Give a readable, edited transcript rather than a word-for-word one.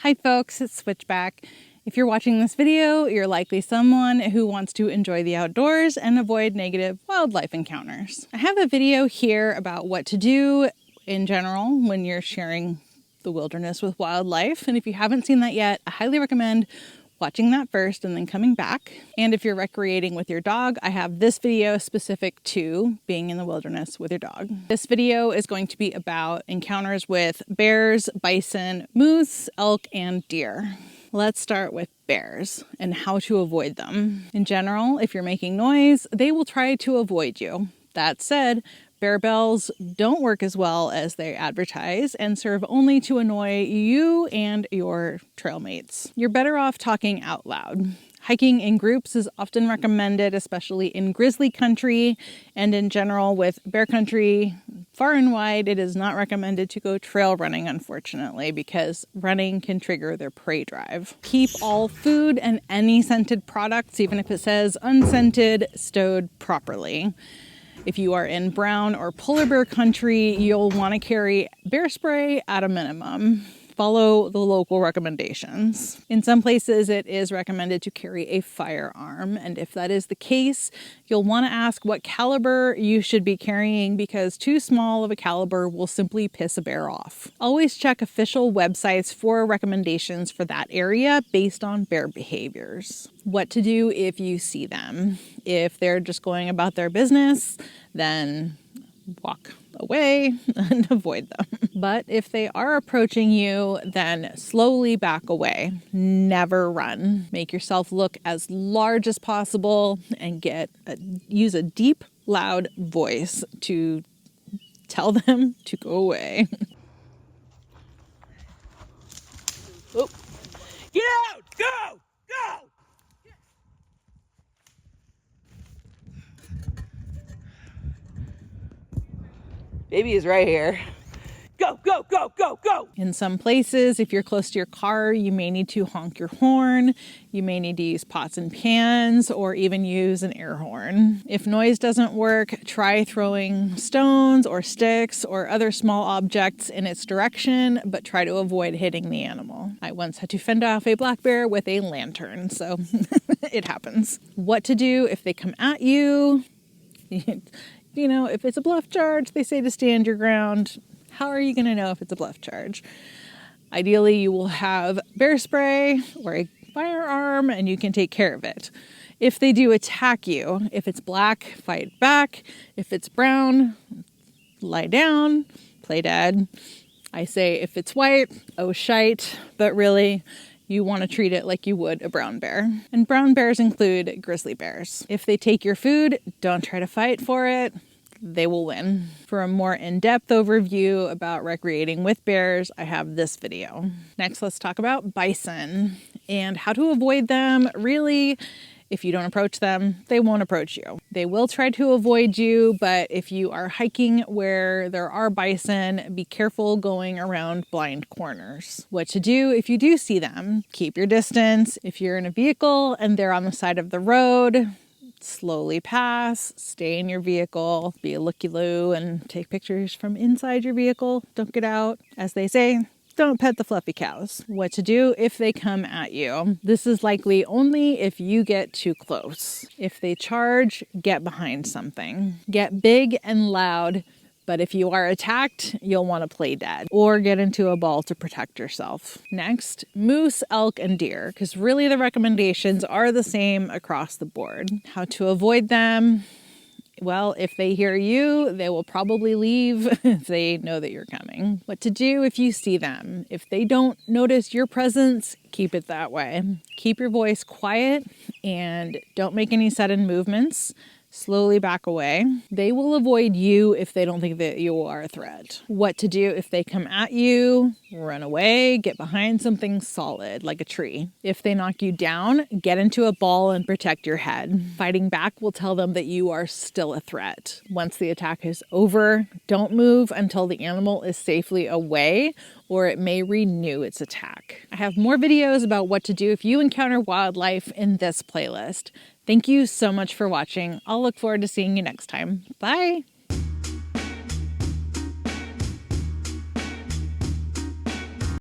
Hi folks, it's Switchback. If you're watching this video, you're likely someone who wants to enjoy the outdoors and avoid negative wildlife encounters. I have a video here about what to do in general when you're sharing the wilderness with wildlife. And if you haven't seen that yet, I highly recommend watching that first and then coming back. And if you're recreating with your dog, I have this video specific to being in the wilderness with your dog. This video is going to be about encounters with bears, bison, moose, elk, and deer. Let's start with bears and how to avoid them. In general, if you're making noise, they will try to avoid you. That said, bear bells don't work as well as they advertise and serve only to annoy you and your trail mates. You're better off talking out loud. Hiking in groups is often recommended, especially in grizzly country, and in general with bear country. Far and wide, it is not recommended to go trail running, unfortunately, because running can trigger their prey drive. Keep all food and any scented products, even if it says unscented, stowed properly. If you are in brown or polar bear country, you'll want to carry bear spray at a minimum. Follow the local recommendations. In some places, it is recommended to carry a firearm, and if that is the case, you'll want to ask what caliber you should be carrying because too small of a caliber will simply piss a bear off. Always check official websites for recommendations for that area based on bear behaviors. What to do if you see them. If they're just going about their business, then walk away and avoid them. But if they are approaching you, then slowly back away. Never run. Make yourself look as large as possible and use a deep, loud voice to tell them to go away. Oh. Get out! Go! Go! Baby is right here. Go, go, go, go, go. In some places, if you're close to your car, you may need to honk your horn. You may need to use pots and pans or even use an air horn. If noise doesn't work, try throwing stones or sticks or other small objects in its direction, but try to avoid hitting the animal. I once had to fend off a black bear with a lantern, so it happens. What to do if they come at you? You know, if it's a bluff charge, they say to stand your ground. How are you going to know if it's a bluff charge? Ideally, you will have bear spray or a firearm and you can take care of it. If they do attack you, if it's black, fight back. If it's brown, lie down, play dead. I say if it's white, oh shite, but really, you want to treat it like you would a brown bear. And brown bears include grizzly bears. If they take your food, don't try to fight for it. They will win. For a more in-depth overview about recreating with bears, I have this video. Next, let's talk about bison and how to avoid them. Really, if you don't approach them, they won't approach you. They will try to avoid you, but if you are hiking where there are bison, be careful going around blind corners. What to do if you do see them? Keep your distance. If you're in a vehicle and they're on the side of the road, slowly pass, stay in your vehicle, be a looky-loo and take pictures from inside your vehicle. Don't get out. As they say, don't pet the fluffy cows. What to do if they come at you. This is likely only if you get too close. If they charge, get behind something. Get big and loud, but if you are attacked, you'll want to play dead or get into a ball to protect yourself. Next, moose, elk, and deer, because really the recommendations are the same across the board. How to avoid them? Well, if they hear you, they will probably leave if they know that you're coming. What to do if you see them? If they don't notice your presence, keep it that way. Keep your voice quiet and don't make any sudden movements. Slowly back away. They will avoid you if they don't think that you are a threat. What to do if they come at you? Run away, get behind something solid like a tree. If they knock you down, get into a ball and protect your head. Fighting back will tell them that you are still a threat. Once the attack is over, don't move until the animal is safely away or it may renew its attack. I have more videos about what to do if you encounter wildlife in this playlist. Thank you so much for watching. I'll look forward to seeing you next time. Bye!